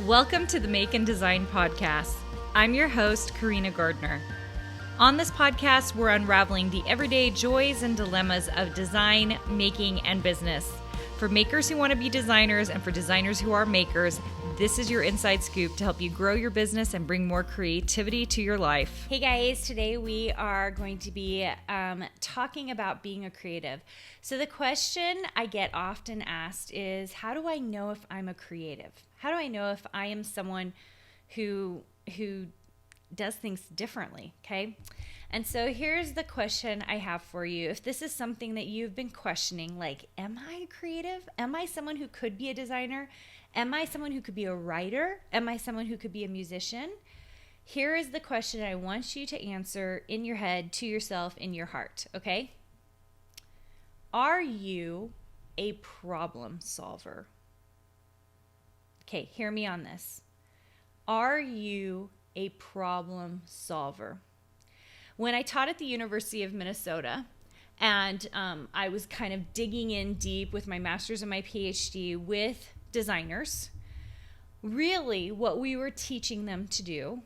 Welcome to the Make and Design Podcast. I'm your host, Carina Gardner. On this podcast, we're unraveling the everyday joys and dilemmas of design, making, and business. For makers who want to be designers and for designers who are makers, this is your inside scoop to help you grow your business and bring more creativity to your life. Hey guys, today we are going to be talking about being a creative. So the question I get often asked is, how do I know if I'm a creative? How do I know if I am someone who does things differently, okay? And so here's the question I have for you. If this is something that you've been questioning, like, am I creative? Am I someone who could be a designer? Am I someone who could be a writer? Am I someone who could be a musician? Here is the question I want you to answer in your head, to yourself, in your heart, okay? Are you a problem solver? Okay, hear me on this. Are you a problem solver? When I taught at the University of Minnesota, and I was kind of digging in deep with my master's and my Ph.D. with designers, really what we were teaching them to do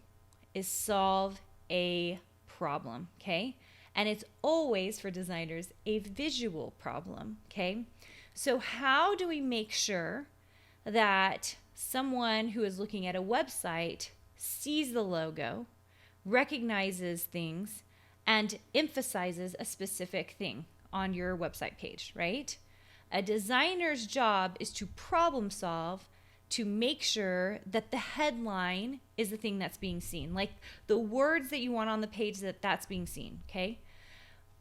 is solve a problem, okay? And it's always, for designers, a visual problem, okay? So how do we make sure that someone who is looking at a website sees the logo, recognizes things, and emphasizes a specific thing on your website page, right? A designer's job is to problem solve to make sure that the headline is the thing that's being seen, like the words that you want on the page, that's being seen, okay?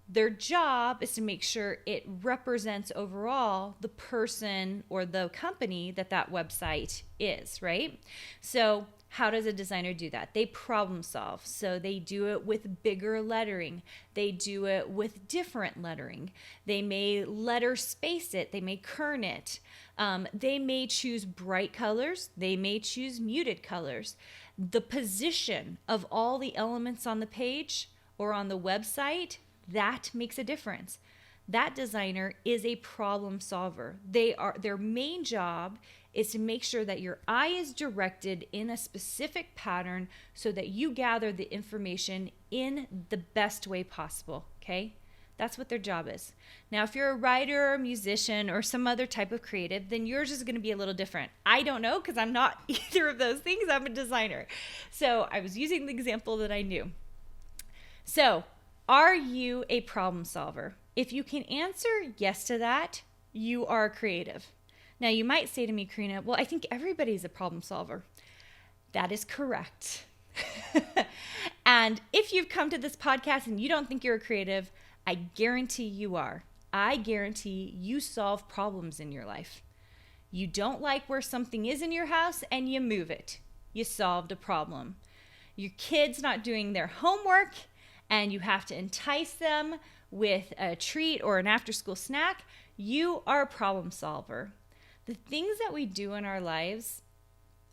Their job is to make sure it represents overall the person or the company that website is, right? So how does a designer do that? They problem solve. So they do it with bigger lettering. They do it with different lettering. They may letter space it. They may kern it. They may choose bright colors. They may choose muted colors. The position of all the elements on the page or on the website, that makes a difference. That designer is a problem solver. Their main job is to make sure that your eye is directed in a specific pattern so that you gather the information in the best way possible, okay? That's what their job is. Now, if you're a writer or a musician or some other type of creative, then yours is going to be a little different. I don't know because I'm not either of those things. I'm a designer. So I was using the example that I knew. So, are you a problem solver? If you can answer yes to that, you are creative. Now, you might say to me, Carina, well, I think everybody's a problem solver. That is correct. And if you've come to this podcast and you don't think you're a creative, I guarantee you are. I guarantee you solve problems in your life. You don't like where something is in your house and you move it. You solved a problem. Your kid's not doing their homework and you have to entice them with a treat or an after-school snack, you are a problem solver. The things that we do in our lives,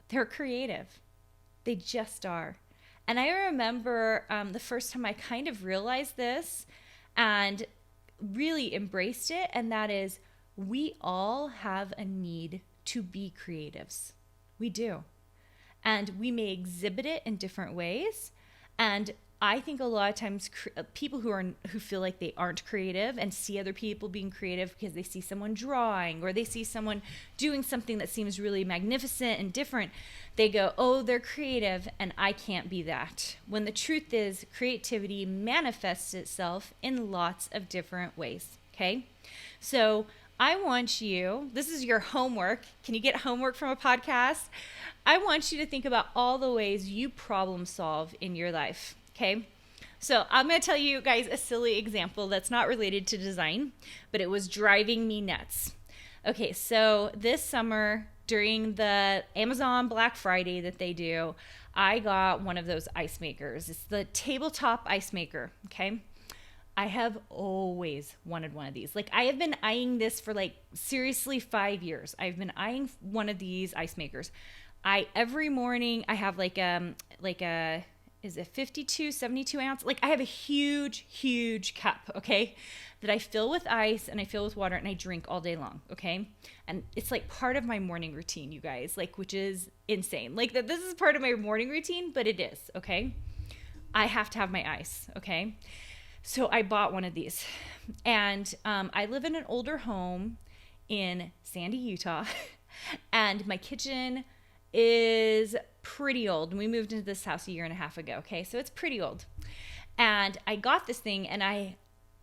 they're creative. They just are. And I remember the first time I kind of realized this and really embraced it, and that is we all have a need to be creatives. We do. And we may exhibit it in different ways, and I think a lot of times people who feel like they aren't creative and see other people being creative because they see someone drawing or they see someone doing something that seems really magnificent and different, they go, oh, they're creative and I can't be that. When the truth is, creativity manifests itself in lots of different ways, okay? So I want you, this is your homework. Can you get homework from a podcast? I want you to think about all the ways you problem solve in your life. Okay, so I'm going to tell you guys a silly example that's not related to design, but it was driving me nuts. Okay, so this summer during the Amazon Black Friday that they do, I got one of those ice makers. It's the tabletop ice maker, okay? I have always wanted one of these. Like, I have been eyeing this for seriously 5 years. I've been eyeing one of these ice makers. Every morning I have like a is a 52, 72 ounce. Like I have a huge, huge cup, okay, that I fill with ice and I fill with water and I drink all day long, okay? And it's like part of my morning routine, you guys, like, which is insane. Like that this is part of my morning routine, but it is, okay? I have to have my ice, okay? So I bought one of these. And I live in an older home in Sandy, Utah. And my kitchen is pretty old. And we moved into this house a year and a half ago, okay? So it's pretty old. And I got this thing and I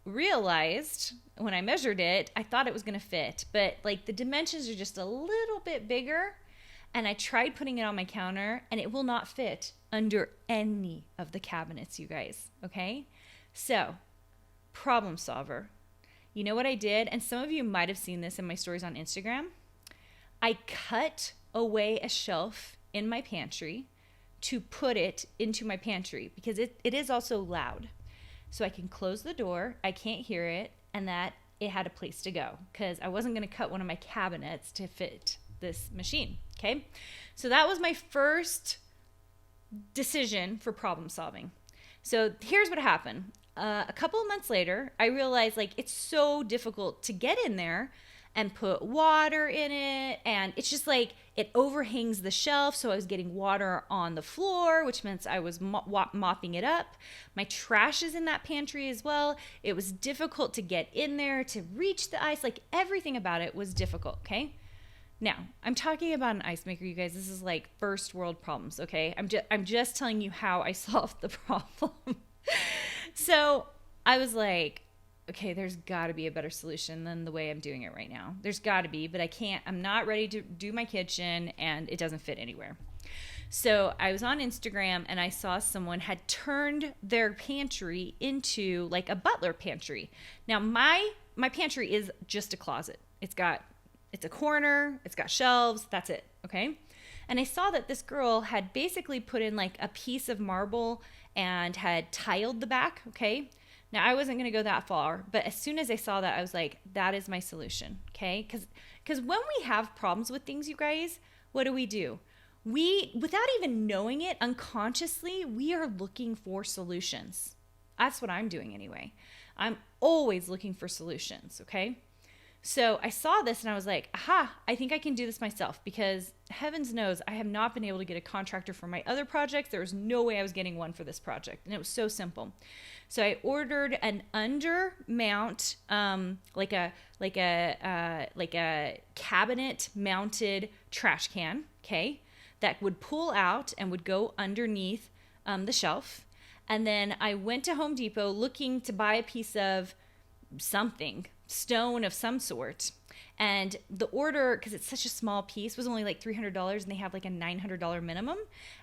realized when I measured it, I thought it was going to fit. But like the dimensions are just a little bit bigger. And I tried putting it on my counter and it will not fit under any of the cabinets, you guys, okay? So, problem solver. You know what I did? And some of you might have seen this in my stories on Instagram. I cut away a shelf in my pantry to put it into my pantry because it is also loud. So I can close the door, I can't hear it, and that it had a place to go because I wasn't going to cut one of my cabinets to fit this machine, okay? So that was my first decision for problem solving. So here's what happened. A couple of months later, I realized like it's so difficult to get in there and put water in it. And it's just like it overhangs the shelf. So I was getting water on the floor, which meant I was mopping it up. My trash is in that pantry as well. It was difficult to get in there, to reach the ice. Like everything about it was difficult, okay? Now, I'm talking about an ice maker, you guys. This is like first world problems, okay? I'm just telling you how I solved the problem. So I was like, okay, there's got to be a better solution than the way I'm doing it right now. There's got to be, but I'm not ready to do my kitchen and it doesn't fit anywhere. So I was on Instagram and I saw someone had turned their pantry into like a butler pantry. Now my pantry is just a closet. It's a corner, it's got shelves, that's it, okay? And I saw that this girl had basically put in like a piece of marble and had tiled the back, okay? Now, I wasn't going to go that far, but as soon as I saw that, I was like, that is my solution, okay? Because when we have problems with things, you guys, what do? We, without even knowing it, unconsciously, we are looking for solutions. That's what I'm doing anyway. I'm always looking for solutions, okay? So I saw this and I was like, aha, I think I can do this myself because heavens knows I have not been able to get a contractor for my other projects. There was no way I was getting one for this project. And it was so simple. So I ordered an under mount, like a cabinet mounted trash can, okay, that would pull out and would go underneath the shelf. And then I went to Home Depot looking to buy a piece of something, stone of some sort, and the order, because it's such a small piece, was only like $300 and they have like a $900 minimum.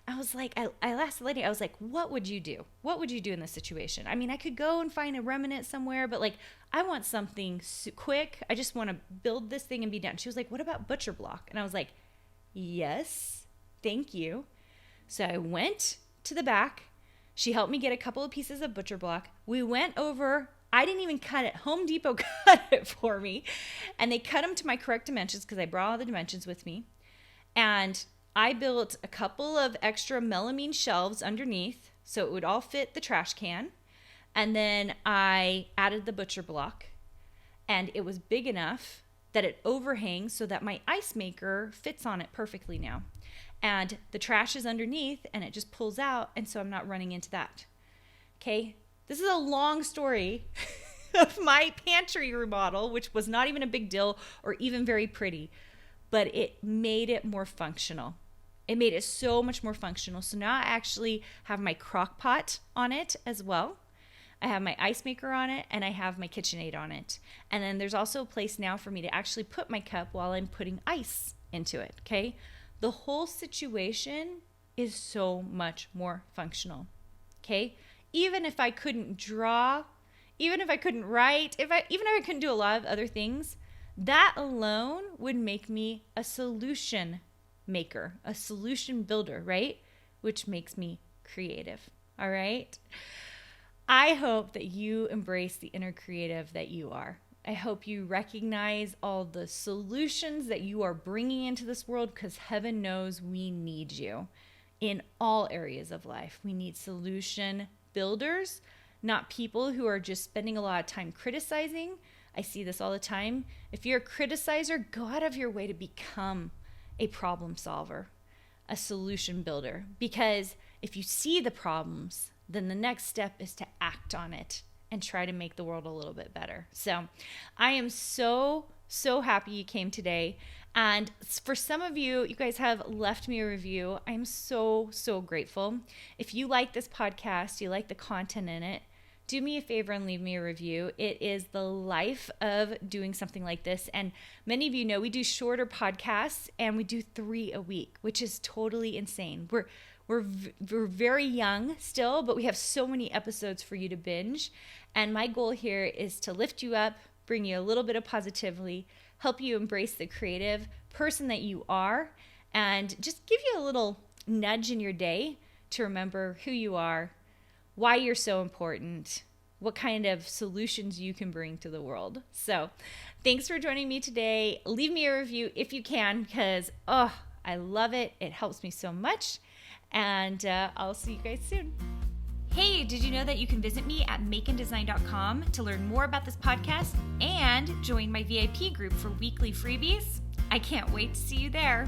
I was like, I asked the lady, I was like, what would you do? What would you do in this situation? I mean, I could go and find a remnant somewhere, but like I want something quick. I just want to build this thing and be done. She was like, what about butcher block? And I was like, yes, thank you. So I went to the back. She helped me get a couple of pieces of butcher block. We went over. I didn't even cut it. Home Depot cut it for me. And they cut them to my correct dimensions because I brought all the dimensions with me. And I built a couple of extra melamine shelves underneath so it would all fit the trash can. And then I added the butcher block. And it was big enough that it overhangs so that my ice maker fits on it perfectly now. And the trash is underneath and it just pulls out. And so I'm not running into that. Okay. This is a long story of my pantry remodel, which was not even a big deal or even very pretty, but it made it more functional. It made it so much more functional. So now I actually have my crock pot on it as well. I have my ice maker on it and I have my KitchenAid on it. And then there's also a place now for me to actually put my cup while I'm putting ice into it, okay? The whole situation is so much more functional, okay? Even if I couldn't draw, even if I couldn't write, even if I couldn't do a lot of other things, that alone would make me a solution maker, a solution builder, right? Which makes me creative, all right? I hope that you embrace the inner creative that you are. I hope you recognize all the solutions that you are bringing into this world because heaven knows we need you. in all areas of life. We need solution builders, not people who are just spending a lot of time criticizing. I see this all the time. If you're a criticizer, go out of your way to become a problem solver, a solution builder. Because if you see the problems, then the next step is to act on it and try to make the world a little bit better. So I am so happy you came today. And for some of you, you guys have left me a review. I'm so grateful. If you like this podcast, you like the content in it, do me a favor and leave me a review. It is the life of doing something like this. And many of you know we do shorter podcasts and we do 3 a week, which is totally insane. We're very young still, but we have so many episodes for you to binge. And my goal here is to lift you up, bring you a little bit of positivity, help you embrace the creative person that you are, and just give you a little nudge in your day to remember who you are, why you're so important, what kind of solutions you can bring to the world. So thanks for joining me today. Leave me a review if you can, because I love it. It helps me so much. And I'll see you guys soon. Hey, did you know that you can visit me at makeanddesign.com to learn more about this podcast and join my VIP group for weekly freebies? I can't wait to see you there.